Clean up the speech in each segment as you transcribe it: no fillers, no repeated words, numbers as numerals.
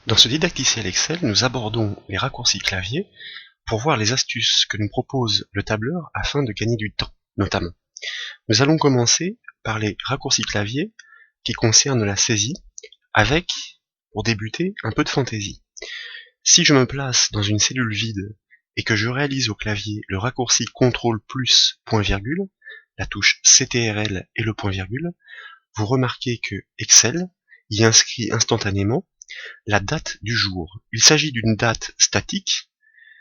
Dans ce didacticiel Excel, nous abordons les raccourcis clavier pour voir les astuces que nous propose le tableur afin de gagner du temps, notamment. Nous allons commencer par les raccourcis clavier qui concernent la saisie, avec, pour débuter, un peu de fantaisie. Si je me place dans une cellule vide et que je réalise au clavier le raccourci CTRL plus point virgule, la touche CTRL et le point virgule, vous remarquez que Excel y inscrit instantanément la date du jour. Il s'agit d'une date statique,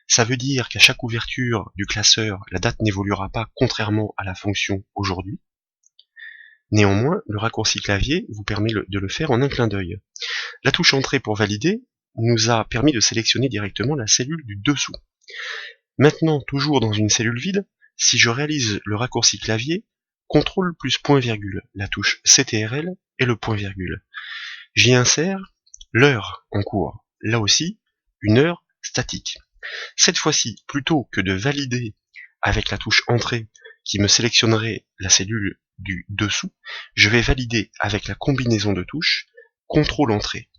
ça veut dire qu'à chaque ouverture du classeur, la date n'évoluera pas contrairement à la fonction aujourd'hui. Néanmoins, le raccourci clavier vous permet de le faire en un clin d'œil. La touche entrée pour valider nous a permis de sélectionner directement la cellule du dessous. Maintenant, toujours dans une cellule vide, si je réalise le raccourci clavier, CTRL plus point virgule, la touche CTRL et le point virgule, j'y insère l'heure en cours, là aussi une heure statique. Cette fois-ci, plutôt que de valider avec la touche entrée qui me sélectionnerait la cellule du dessous, je vais valider avec la combinaison de touches CTRL entrée.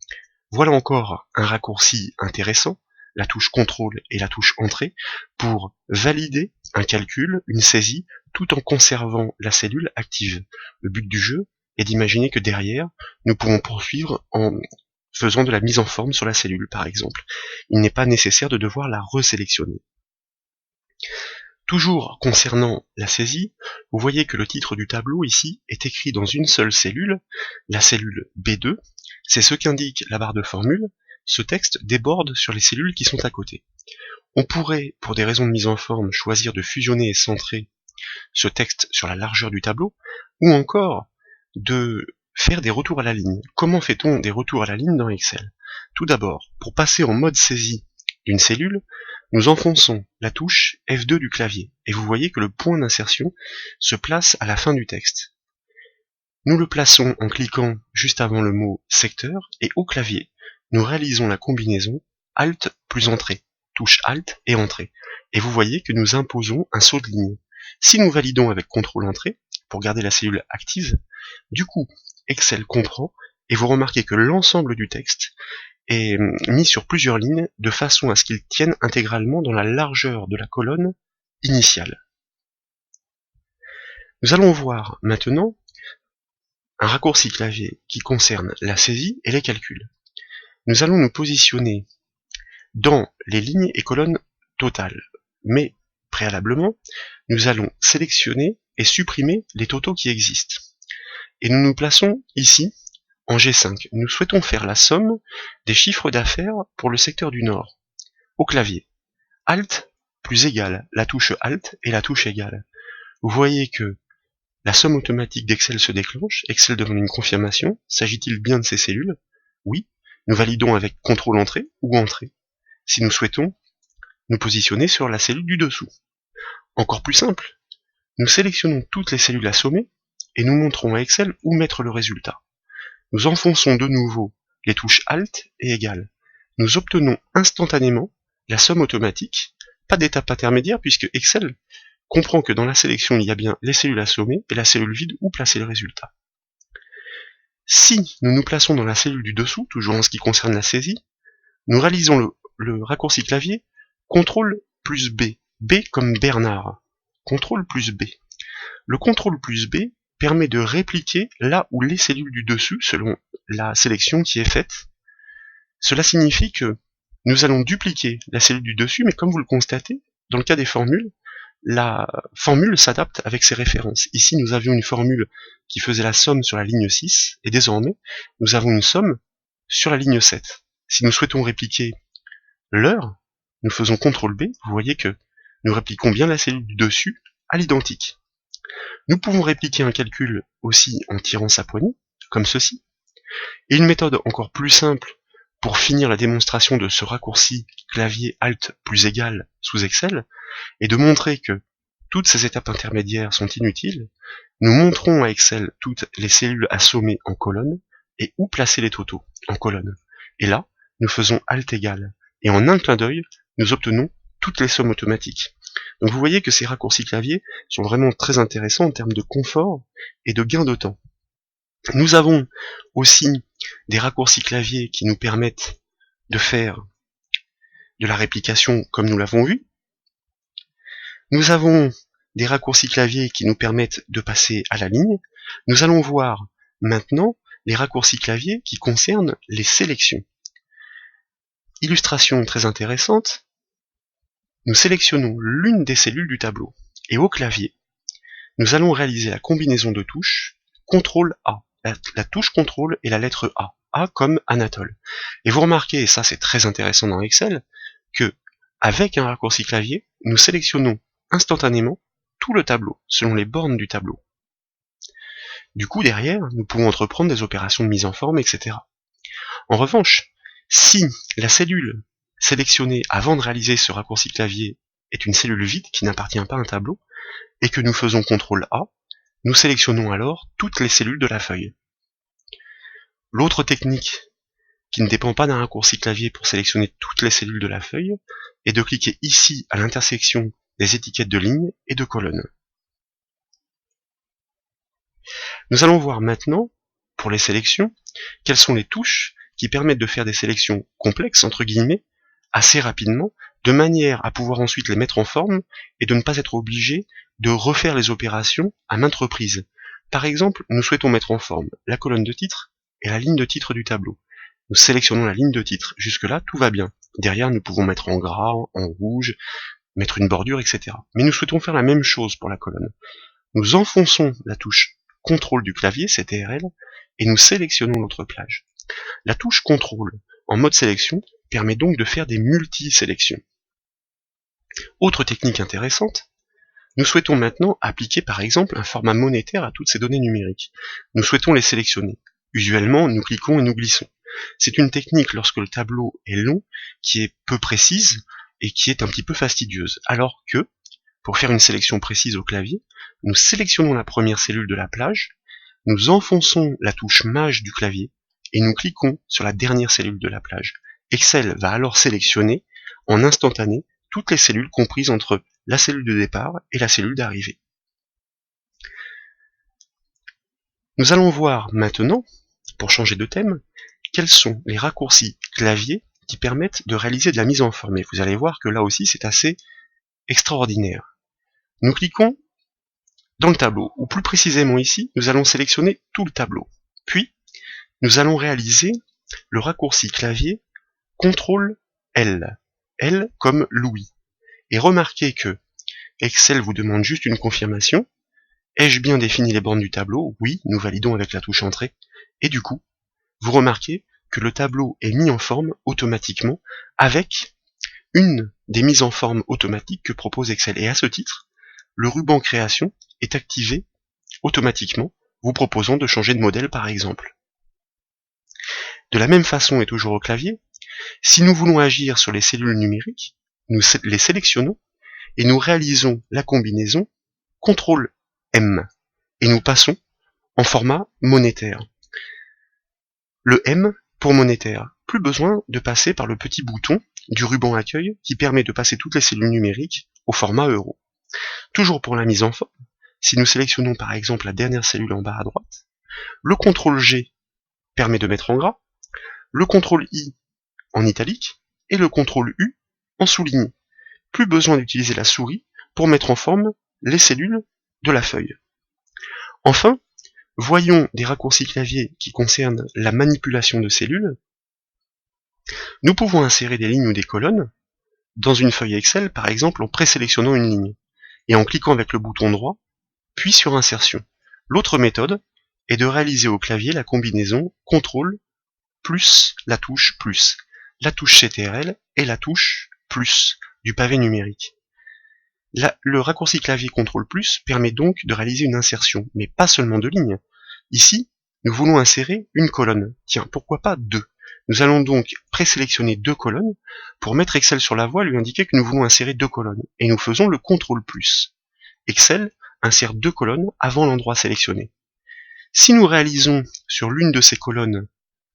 Voilà encore un raccourci intéressant, la touche CTRL et la touche entrée, pour valider un calcul, une saisie, tout en conservant la cellule active. Le but du jeu est d'imaginer que derrière, nous pouvons poursuivre en faisant de la mise en forme sur la cellule, par exemple. Il n'est pas nécessaire de devoir la resélectionner. Toujours concernant la saisie, vous voyez que le titre du tableau ici est écrit dans une seule cellule, la cellule B2, c'est ce qu'indique la barre de formule, ce texte déborde sur les cellules qui sont à côté. On pourrait, pour des raisons de mise en forme, choisir de fusionner et centrer ce texte sur la largeur du tableau, ou encore de faire des retours à la ligne. Comment fait-on des retours à la ligne dans Excel? Tout d'abord, pour passer en mode saisie d'une cellule, nous enfonçons la touche F2 du clavier, et vous voyez que le point d'insertion se place à la fin du texte. Nous le plaçons en cliquant juste avant le mot secteur, et au clavier, nous réalisons la combinaison Alt plus Entrée, touche Alt et Entrée, et vous voyez que nous imposons un saut de ligne. Si nous validons avec CTRL Entrée, pour garder la cellule active, du coup, Excel comprend, et vous remarquez que l'ensemble du texte est mis sur plusieurs lignes, de façon à ce qu'il tienne intégralement dans la largeur de la colonne initiale. Nous allons voir maintenant un raccourci clavier qui concerne la saisie et les calculs. Nous allons nous positionner dans les lignes et colonnes totales, mais préalablement, nous allons sélectionner et supprimer les totaux qui existent. Et nous nous plaçons ici en G5. Nous souhaitons faire la somme des chiffres d'affaires pour le secteur du Nord. Au clavier, Alt plus égal, la touche Alt et la touche égale. Vous voyez que la somme automatique d'Excel se déclenche. Excel demande une confirmation. S'agit-il bien de ces cellules? Oui. Nous validons avec CTRL Entrée ou Entrée, si nous souhaitons nous positionner sur la cellule du dessous. Encore plus simple, nous sélectionnons toutes les cellules à sommer et nous montrons à Excel où mettre le résultat. Nous enfonçons de nouveau les touches Alt et Égal. Nous obtenons instantanément la somme automatique, pas d'étape intermédiaire puisque Excel comprend que dans la sélection il y a bien les cellules à sommer et la cellule vide où placer le résultat. Si nous nous plaçons dans la cellule du dessous, toujours en ce qui concerne la saisie, nous réalisons le raccourci clavier CTRL plus B, B comme Bernard, CTRL plus B. Le CTRL plus B permet de répliquer là où les cellules du dessus, selon la sélection qui est faite. Cela signifie que nous allons dupliquer la cellule du dessus, mais comme vous le constatez, dans le cas des formules, la formule s'adapte avec ses références. Ici, nous avions une formule qui faisait la somme sur la ligne 6, et désormais, nous avons une somme sur la ligne 7. Si nous souhaitons répliquer l'heure, nous faisons CTRL B, vous voyez que nous répliquons bien la cellule du dessus à l'identique. Nous pouvons répliquer un calcul aussi en tirant sa poignée, comme ceci. Et une méthode encore plus simple pour finir la démonstration de ce raccourci clavier Alt plus égal sous Excel, est de montrer que toutes ces étapes intermédiaires sont inutiles. Nous montrons à Excel toutes les cellules à sommer en colonne et où placer les totaux en colonne. Et là, nous faisons Alt égal. Et en un clin d'œil, nous obtenons toutes les sommes automatiques. Donc vous voyez que ces raccourcis clavier sont vraiment très intéressants en termes de confort et de gain de temps. Nous avons aussi des raccourcis clavier qui nous permettent de faire de la réplication comme nous l'avons vu. Nous avons des raccourcis clavier qui nous permettent de passer à la ligne. Nous allons voir maintenant les raccourcis clavier qui concernent les sélections. Illustration très intéressante, nous sélectionnons l'une des cellules du tableau et au clavier, nous allons réaliser la combinaison de touches CTRL-A. La touche CTRL et la lettre A. A comme Anatole. Et vous remarquez, et ça c'est très intéressant dans Excel, que avec un raccourci clavier, nous sélectionnons instantanément tout le tableau, selon les bornes du tableau. Du coup, derrière, nous pouvons entreprendre des opérations de mise en forme, etc. En revanche, si la cellule sélectionnée avant de réaliser ce raccourci clavier est une cellule vide qui n'appartient pas à un tableau, et que nous faisons CTRL-A, nous sélectionnons alors toutes les cellules de la feuille. L'autre technique qui ne dépend pas d'un raccourci clavier pour sélectionner toutes les cellules de la feuille est de cliquer ici à l'intersection des étiquettes de lignes et de colonnes. Nous allons voir maintenant, pour les sélections, quelles sont les touches qui permettent de faire des sélections complexes, entre guillemets, assez rapidement, de manière à pouvoir ensuite les mettre en forme et de ne pas être obligé de refaire les opérations à maintes reprises. Par exemple, nous souhaitons mettre en forme la colonne de titre et la ligne de titre du tableau. Nous sélectionnons la ligne de titre. Jusque-là, tout va bien. Derrière, nous pouvons mettre en gras, en rouge, mettre une bordure, etc. Mais nous souhaitons faire la même chose pour la colonne. Nous enfonçons la touche CTRL du clavier, CTRL, et nous sélectionnons notre plage. La touche CTRL en mode sélection permet donc de faire des multi-sélections. Autre technique intéressante, nous souhaitons maintenant appliquer par exemple un format monétaire à toutes ces données numériques. Nous souhaitons les sélectionner. Usuellement, nous cliquons et nous glissons. C'est une technique lorsque le tableau est long, qui est peu précise et qui est un petit peu fastidieuse. Alors que, pour faire une sélection précise au clavier, nous sélectionnons la première cellule de la plage, nous enfonçons la touche Maj du clavier et nous cliquons sur la dernière cellule de la plage. Excel va alors sélectionner en instantané toutes les cellules comprises entre la cellule de départ et la cellule d'arrivée. Nous allons voir maintenant, pour changer de thème, quels sont les raccourcis clavier qui permettent de réaliser de la mise en forme. Et vous allez voir que là aussi c'est assez extraordinaire. Nous cliquons dans le tableau, ou plus précisément ici, nous allons sélectionner tout le tableau. Puis, nous allons réaliser le raccourci clavier CTRL-L, L comme Louis. Et remarquez que Excel vous demande juste une confirmation. Ai-je bien défini les bornes du tableau? Oui, nous validons avec la touche Entrée. Et du coup, vous remarquez que le tableau est mis en forme automatiquement avec une des mises en forme automatiques que propose Excel. Et à ce titre, le ruban création est activé automatiquement, vous proposant de changer de modèle par exemple. De la même façon et toujours au clavier, si nous voulons agir sur les cellules numériques, nous les sélectionnons et nous réalisons la combinaison CTRL-M et nous passons en format monétaire. Le M pour monétaire, plus besoin de passer par le petit bouton du ruban accueil qui permet de passer toutes les cellules numériques au format euro. Toujours pour la mise en forme, si nous sélectionnons par exemple la dernière cellule en bas à droite, le CTRL-G permet de mettre en gras, le CTRL-I en italique et le CTRL-U en souligné. Plus besoin d'utiliser la souris pour mettre en forme les cellules de la feuille. Enfin, voyons des raccourcis clavier qui concernent la manipulation de cellules. Nous pouvons insérer des lignes ou des colonnes dans une feuille Excel, par exemple en présélectionnant une ligne, et en cliquant avec le bouton droit, puis sur Insertion. L'autre méthode est de réaliser au clavier la combinaison CTRL plus la touche plus, la touche CTRL et la touche plus du pavé numérique. Le raccourci clavier CTRL plus permet donc de réaliser une insertion, mais pas seulement de lignes. Ici, nous voulons insérer une colonne. Tiens, pourquoi pas deux? Nous allons donc présélectionner deux colonnes pour mettre Excel sur la voie et lui indiquer que nous voulons insérer deux colonnes. Et nous faisons le CTRL plus. Excel insère deux colonnes avant l'endroit sélectionné. Si nous réalisons sur l'une de ces colonnes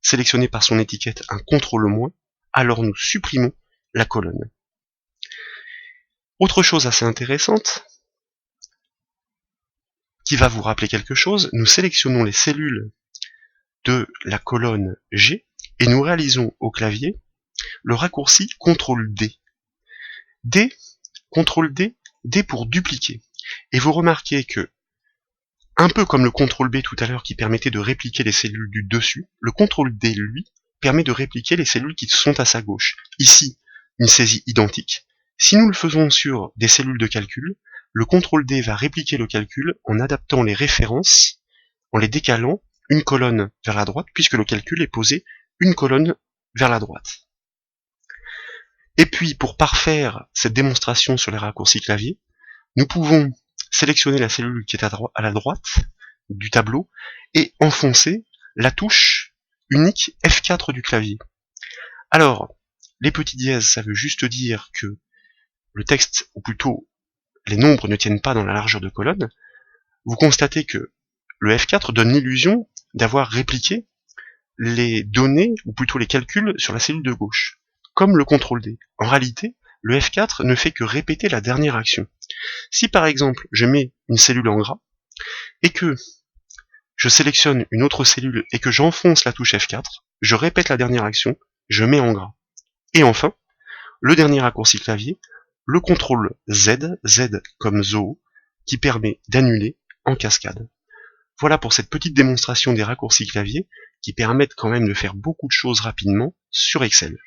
sélectionnée par son étiquette un CTRL-, alors nous supprimons la colonne. Autre chose assez intéressante, qui va vous rappeler quelque chose, nous sélectionnons les cellules de la colonne G et nous réalisons au clavier le raccourci CTRL-D. D, CTRL-D, D pour dupliquer. Et vous remarquez que, un peu comme le CTRL-B tout à l'heure qui permettait de répliquer les cellules du dessus, le CTRL-D, lui, permet de répliquer les cellules qui sont à sa gauche. Ici, une saisie identique. Si nous le faisons sur des cellules de calcul, le CTRL-D va répliquer le calcul en adaptant les références, en les décalant une colonne vers la droite, puisque le calcul est posé une colonne vers la droite. Et puis, pour parfaire cette démonstration sur les raccourcis clavier, nous pouvons sélectionner la cellule qui est à la droite du tableau et enfoncer la touche unique F4 du clavier. Alors, les petits dièses, ça veut juste dire que le texte, ou plutôt les nombres ne tiennent pas dans la largeur de colonne. Vous constatez que le F4 donne l'illusion d'avoir répliqué les données, ou plutôt les calculs, sur la cellule de gauche, comme le CTRL-D. En réalité, le F4 ne fait que répéter la dernière action. Si par exemple, je mets une cellule en gras, et que je sélectionne une autre cellule et que j'enfonce la touche F4, je répète la dernière action, je mets en gras. Et enfin, le dernier raccourci clavier, le CTRL-Z, Z comme Zoo, qui permet d'annuler en cascade. Voilà pour cette petite démonstration des raccourcis clavier qui permettent quand même de faire beaucoup de choses rapidement sur Excel.